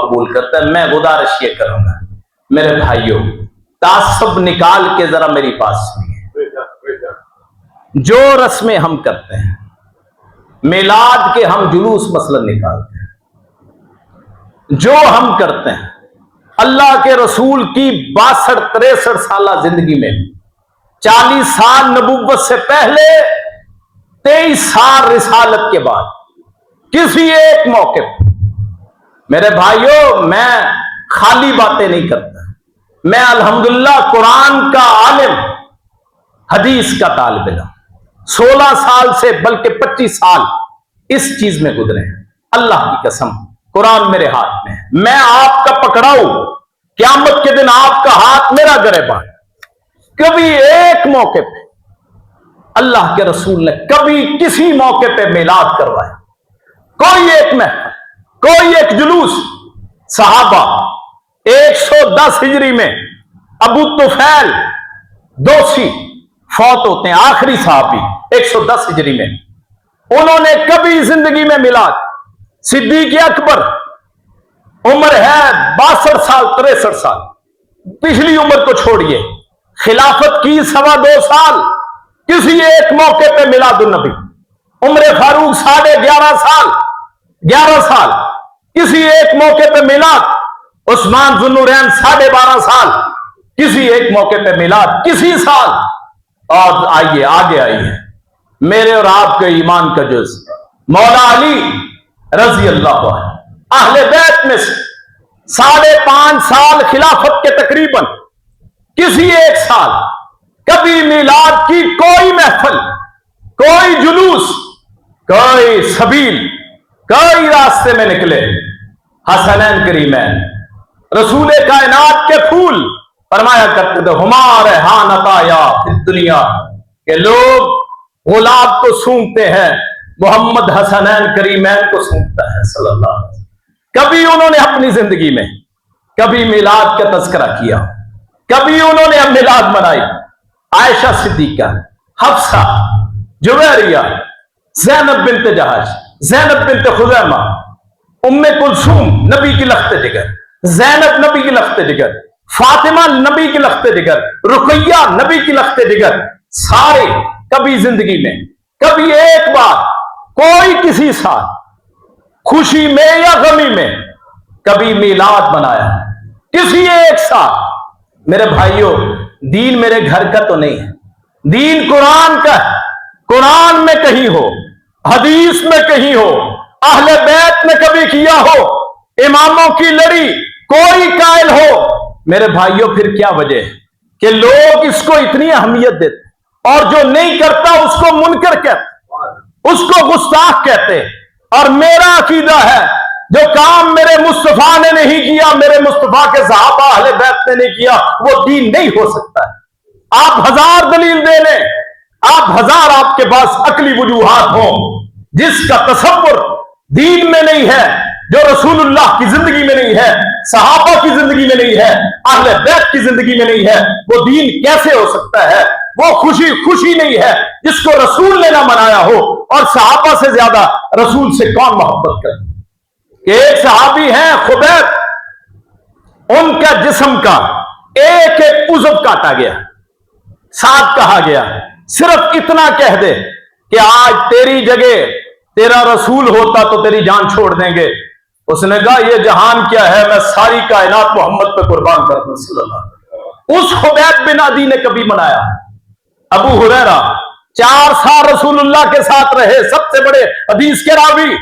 قبول کرتا ہے۔ میں گزارش یہ کروں گا میرے بھائیوں، تعصب نکال کے ذرا میری بات سنیے۔ جو رسمیں ہم کرتے ہیں، میلاد کے ہم جلوس مثلا نکالتے ہیں، جو ہم کرتے ہیں، اللہ کے رسول کی 62-63 سالہ زندگی میں 40 سال نبوت سے پہلے، 23 سال رسالت کے بعد، کسی ایک موقع پر میرے بھائیوں میں خالی باتیں نہیں کرتا، میں الحمدللہ قرآن کا عالم، حدیث کا طالب علم، 16 سال سے بلکہ 25 سال اس چیز میں گزرے ہیں۔ اللہ کی قسم قرآن میرے ہاتھ میں ہے، میں آپ کا پکڑاؤ، قیامت کے دن آپ کا ہاتھ میرا گریباں ہے۔ کبھی ایک موقع پہ اللہ کے رسول نے کبھی کسی موقع پہ میلاد کروایا، کوئی ایک محفل، کوئی ایک جلوس؟ صحابہ 110 ہجری میں ابو طفیل دوسی فوت ہوتے ہیں، آخری صحابی 110 ہجری میں، انہوں نے کبھی زندگی میں میلاد؟ صدیق اکبر عمر ہے 62 سال 63 سال، پچھلی عمر کو چھوڑیے، خلافت کی 2.25 سال، کسی ایک موقع پہ میلاد النبی؟ عمر فاروق 11.5 سال، 11 سال، کسی ایک موقع پہ میلاد؟ عثمان ذو النورین 12.5 سال، کسی ایک موقع پہ میلاد؟ کسی سال؟ اور آئیے آگے آئیے، میرے اور آپ کے ایمان کا جز مولا علی رضی اللہ عنہ، اہل بیت میں سے 5.5 سال خلافت کے تقریباً، کسی ایک سال کبھی میلاد کی کوئی محفل، کوئی جلوس، کوئی سبیل، کوئی راستے میں نکلے؟ حسنین کریمین رسول کائنات کے پھول فرمایا کرتے تھے، ہما ریحانتا یا فی الدنیا، کہ لوگ گلاب کو سونگتے ہیں، محمد حسنین کریمین کو سونگتا ہے صلی اللہ علیہ وسلم۔ کبھی انہوں نے اپنی زندگی میں کبھی میلاد کا تذکرہ کیا؟ کبھی انہوں نے میلاد منائی؟ عائشہ صدیقہ، حفصہ، جویریہ، زینب بنت جہش، زینب بنت خزیمہ، ام کلثوم نبی کی لخت جگر، زینب نبی کی لخت جگر، فاطمہ نبی کی لخت جگر، رقیہ نبی کی لخت جگر، سارے کبھی زندگی میں کبھی ایک بار، کوئی کسی سال، خوشی میں یا غمی میں کبھی میلاد منایا؟ کسی ایک سال؟ میرے بھائیوں، دین میرے گھر کا تو نہیں ہے، دین قرآن کا ہے۔ قرآن میں کہیں ہو، حدیث میں کہیں ہو، اہل بیت نے کبھی کیا ہو، اماموں کی لڑی کوئی قائل ہو، میرے بھائیوں پھر کیا وجہ ہے کہ لوگ اس کو اتنی اہمیت دیتے اور جو نہیں کرتا اس کو منکر کہتے، اس کو گستاخ کہتے؟ اور میرا عقیدہ ہے جو کام میرے مصطفیٰ نے نہیں کیا، میرے مصطفیٰ کے صحابہ اہل بیت نے نہیں کیا، وہ دین نہیں ہو سکتا ہے۔ آپ 1000 دلیل دے لیں، آپ 1000 آپ کے پاس عقلی وجوہات ہوں، جس کا تصور دین میں نہیں ہے، جو رسول اللہ کی زندگی میں نہیں ہے، صحابہ کی زندگی میں نہیں ہے، اہل بیت کی زندگی میں نہیں ہے، وہ دین کیسے ہو سکتا ہے؟ وہ خوشی نہیں ہے جس کو رسول نے نہ منایا ہو، اور صحابہ سے زیادہ رسول سے کون محبت کرے؟ کہ ایک صحابی ہیں خبیب، ان کا جسم کا ایک ایک عضو کاٹا گیا، ساتھ کہا گیا صرف اتنا کہہ دے کہ آج تیری جگہ تیرا رسول ہوتا تو تیری جان چھوڑ دیں گے۔ اس نے کہا یہ جہان کیا ہے، میں ساری کائنات محمد پہ قربان کر دوں صلی اللہ علیہ وسلم۔ اس خبیب بن عدی نے کبھی منایا؟ ابو ہریرہ 4 سال رسول اللہ کے ساتھ رہے، سب سے بڑے حدیث کے راوی،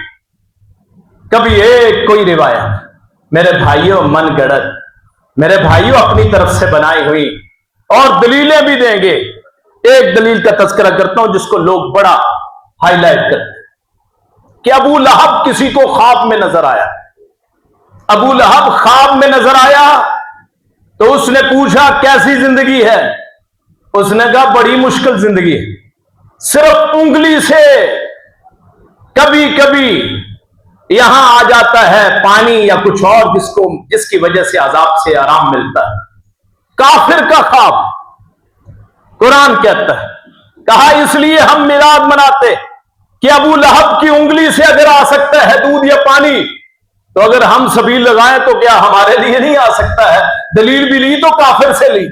کبھی ایک کوئی روایت؟ میرے بھائیوں من گڑت، میرے بھائیوں اپنی طرف سے بنائی ہوئی، اور دلیلیں بھی دیں گے۔ ایک دلیل کا تذکرہ کرتا ہوں جس کو لوگ بڑا ہائی لائٹ کرتے ہیں، کہ ابو لہب کسی کو خواب میں نظر آیا۔ ابو لہب خواب میں نظر آیا تو اس نے پوچھا کیسی زندگی ہے؟ اس نے کہا بڑی مشکل زندگی ہے، صرف انگلی سے کبھی کبھی یہاں آ جاتا ہے پانی یا کچھ اور جس کی وجہ سے عذاب سے آرام ملتا ہے۔ کافر کا خواب، قرآن کہتا ہے، کہا اس لیے ہم میلاد مناتے کہ ابو لہب کی انگلی سے اگر آ سکتا ہے دودھ یا پانی تو اگر ہم سبیل لگائیں تو کیا ہمارے لیے نہیں آ سکتا ہے؟ دلیل بھی لی تو کافر سے لی،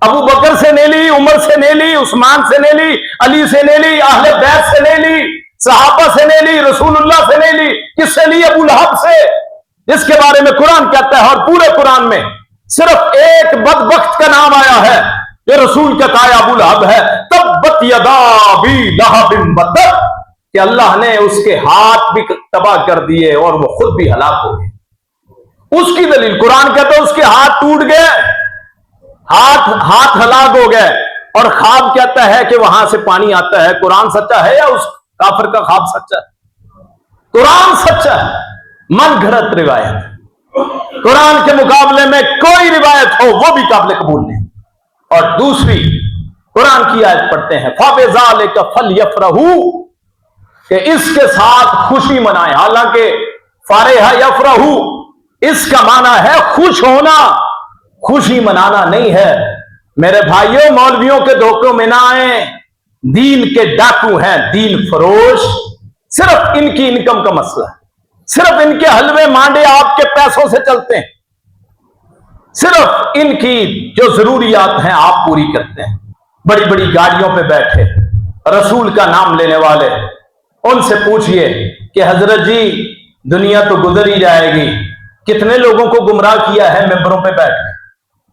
ابو بکر سے نہیں لی، عمر سے نہیں لی، عثمان سے نہیں لی، علی سے نہیں لی، اہل بیت سے نہیں لی، صحابہ سے نہیں لی، رسول اللہ سے نہیں لی، کس سے لی؟ ابو لہب سے، جس کے بارے میں قرآن کہتا ہے، اور پورے قرآن میں صرف ایک بدبخت کا نام آیا ہے جو رسول کا تایا ابو لہب ہے، تبت یدا ابی لہب وتب، کہ اللہ نے اس کے ہاتھ بھی تباہ کر دیے اور وہ خود بھی ہلاک ہو گئے۔ اس کی دلیل قرآن کہتا ہے اس کے ہاتھ ٹوٹ گئے، ہاتھ ہلاک ہو گئے، اور خواب کہتا ہے کہ وہاں سے پانی آتا ہے۔ قرآن سچا ہے یا اس کافر کا خواب سچا ہے؟ قرآن سچا ہے، من گھڑت روایت، قرآن کے مقابلے میں کوئی روایت ہو وہ بھی قابل قبول نہیں۔ اور دوسری قرآن کی آیت پڑھتے ہیں فَبِذَلِكَ فَلْيَفْرَحُوا، کہ اس کے ساتھ خوشی منائیں، حالانکہ فارحہ یفرحو اس کا معنی ہے خوش ہونا، خوشی منانا نہیں ہے۔ میرے بھائیوں، مولویوں کے دھوکوں میں نہ آئیں، دین کے ڈاکو ہیں، دین فروش، صرف ان کی انکم کا مسئلہ ہے، صرف ان کے حلوے مانڈے آپ کے پیسوں سے چلتے ہیں، صرف ان کی جو ضروریات ہیں آپ پوری کرتے ہیں۔ بڑی بڑی گاڑیوں پہ بیٹھے رسول کا نام لینے والے، ان سے پوچھئے کہ حضرت جی دنیا تو گزر ہی جائے گی، کتنے لوگوں کو گمراہ کیا ہے ممبروں پہ بیٹھ کے،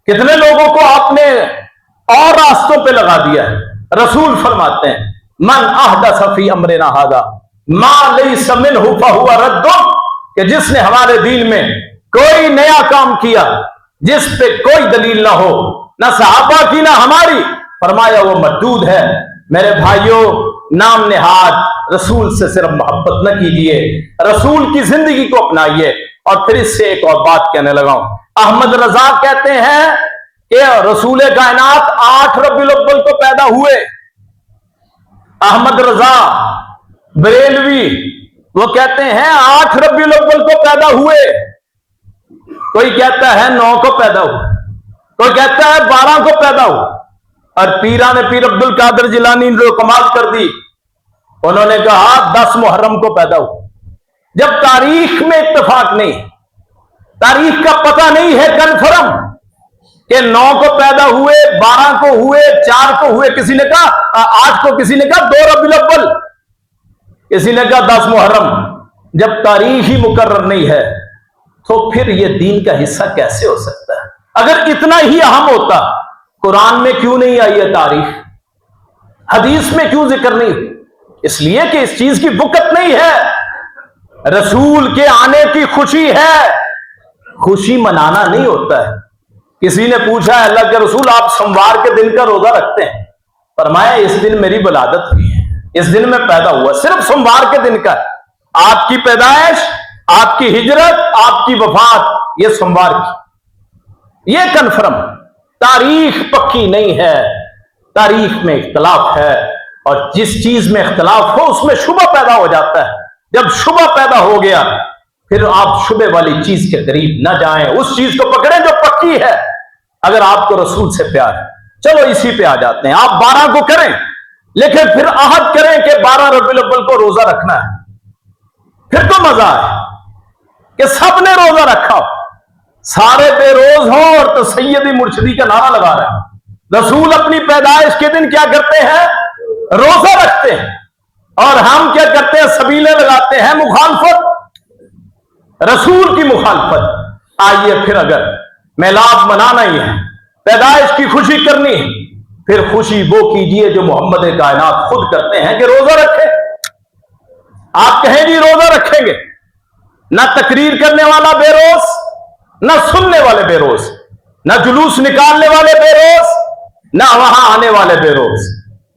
کتنے لوگوں کو آپ نے اور راستوں پہ لگا دیا ہے۔ رسول فرماتے ہیں من احدث فی امرنا ھذا ما لیس منہ فہو رد، کہ جس نے ہمارے دین میں کوئی نیا کام کیا جس پہ کوئی دلیل نہ ہو، نہ صحابہ کی نہ ہماری، فرمایا وہ مردود ہے۔ میرے بھائیوں، نام نہاد رسول سے صرف محبت نہ کیجیے، رسول کی زندگی کو اپنائیے۔ اور پھر اس سے ایک اور بات کہنے لگا ہوں، احمد رضا کہتے ہیں کہ رسول کائنات 8 ربیع الاول کو پیدا ہوئے۔ احمد رضا بریلوی وہ کہتے ہیں 8 ربیع الاول کو پیدا ہوئے، کوئی کہتا ہے 9 کو پیدا ہوئے، کوئی کہتا ہے 12 کو پیدا ہوئے۔ اور پیران پیر عبد القادر جیلانی نے جو کمال کر دی، انہوں نے کہا 10 محرم کو پیدا ہوئے۔ جب تاریخ میں اتفاق نہیں، تاریخ کا پتہ نہیں ہے کنفرم کہ 9 کو پیدا ہوئے، 12 کو ہوئے، 4 کو ہوئے، کسی نے کہا 8 کو، کسی نے کہا 2 ربیع الاول، کسی نے کہا 10 محرم۔ جب تاریخ ہی مقرر نہیں ہے تو پھر یہ دین کا حصہ کیسے ہو سکتا ہے؟ اگر اتنا ہی اہم ہوتا قرآن میں کیوں نہیں آئی ہے تاریخ؟ حدیث میں کیوں ذکر نہیں؟ اس لیے کہ اس چیز کی وقت نہیں ہے۔ رسول کے آنے کی خوشی ہے، خوشی منانا نہیں ہوتا ہے۔ کسی نے پوچھا اللہ کے رسول آپ سوموار کے دن کا روزہ رکھتے ہیں؟ فرمایا اس دن میری ولادت ہوئی ہے، اس دن میں پیدا ہوا، صرف سوموار کے دن کا۔ آپ کی پیدائش، آپ کی ہجرت، آپ کی وفات یہ سوموار کی، یہ کنفرم۔ تاریخ پکی نہیں ہے، تاریخ میں اختلاف ہے، اور جس چیز میں اختلاف ہو اس میں شبہ پیدا ہو جاتا ہے۔ جب شبہ پیدا ہو گیا پھر آپ شبہ والی چیز کے قریب نہ جائیں، اس چیز کو پکڑیں جو پکی ہے۔ اگر آپ کو رسول سے پیار ہے، چلو اسی پہ آ جاتے ہیں، آپ 12 کو کریں لیکن پھر عہد کریں کہ 12 ربیع الاول کو روزہ رکھنا ہے، پھر تو مزہ ہے کہ سب نے روزہ رکھا ہو، سارے بے روز ہوں اور تو سیدی مرشدی کا نعرہ لگا رہے ہیں۔ رسول اپنی پیدائش کے دن کیا کرتے ہیں؟ روزہ رکھتے ہیں، اور ہم کیا کرتے ہیں؟ سبیلیں لگاتے ہیں، مخالفت، رسول کی مخالفت۔ آئیے پھر اگر میلاد منانا ہی ہے، پیدائش کی خوشی کرنی ہے، پھر خوشی وہ کیجئے جو محمد کائنات خود کرتے ہیں کہ روزہ رکھیں۔ آپ کہیں جی روزہ رکھیں گے، نہ تقریر کرنے والا بے روز، نہ سننے والے بے روز، نہ جلوس نکالنے والے بے روز، نہ وہاں آنے والے بے روز،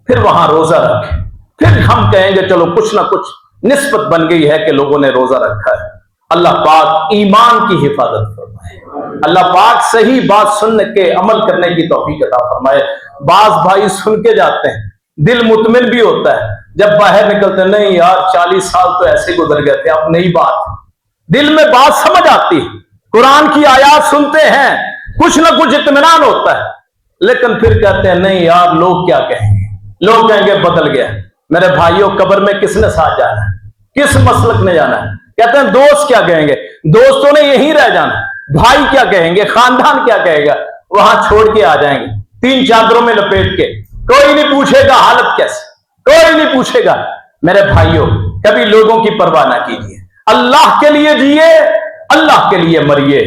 پھر وہاں روزہ رکھیں۔ پھر ہم کہیں گے چلو کچھ نہ کچھ نسبت بن گئی ہے کہ لوگوں نے روزہ رکھا ہے۔ اللہ پاک ایمان کی حفاظت فرمائے، اللہ پاک صحیح بات سننے کے عمل کرنے کی توفیق عطا فرمائے۔ بعض بھائی سن کے جاتے ہیں، دل مطمئن بھی ہوتا ہے، جب باہر نکلتے نہیں یار 40 سال تو ایسے گزر گئے تھے، اب نئی بات، دل میں بات سمجھ آتی ہے، قرآن کی آیات سنتے ہیں، کچھ نہ کچھ اطمینان ہوتا ہے، لیکن پھر کہتے ہیں نہیں یار لوگ کیا کہیں گے، لوگ کہیں گے بدل گیا۔ میرے بھائیوں، قبر میں کس نے ساتھ جانا ہے؟ کس مسلک نے جانا ہے؟ کہتے ہیں دوست کیا کہیں گے؟ دوستوں نے یہیں رہ جانا، بھائی کیا کہیں گے، خاندان کیا کہے گا، وہاں چھوڑ کے آ جائیں گے 3 چادروں میں لپیٹ کے، کوئی نہیں پوچھے گا حالت کیسے، کوئی نہیں پوچھے گا۔ میرے بھائیوں، کبھی لوگوں کی پرواہ نہ کیجیے، اللہ کے لیے جیے، اللہ کے لیے مریے،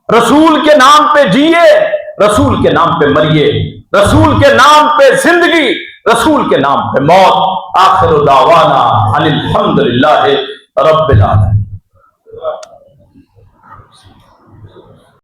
رسول کے نام پہ جیے، رسول کے نام پہ مریے، رسول کے نام پہ زندگی، رسول کے نام پہ موت۔ آخر دعوانا ان الحمدللہ رب العالمین۔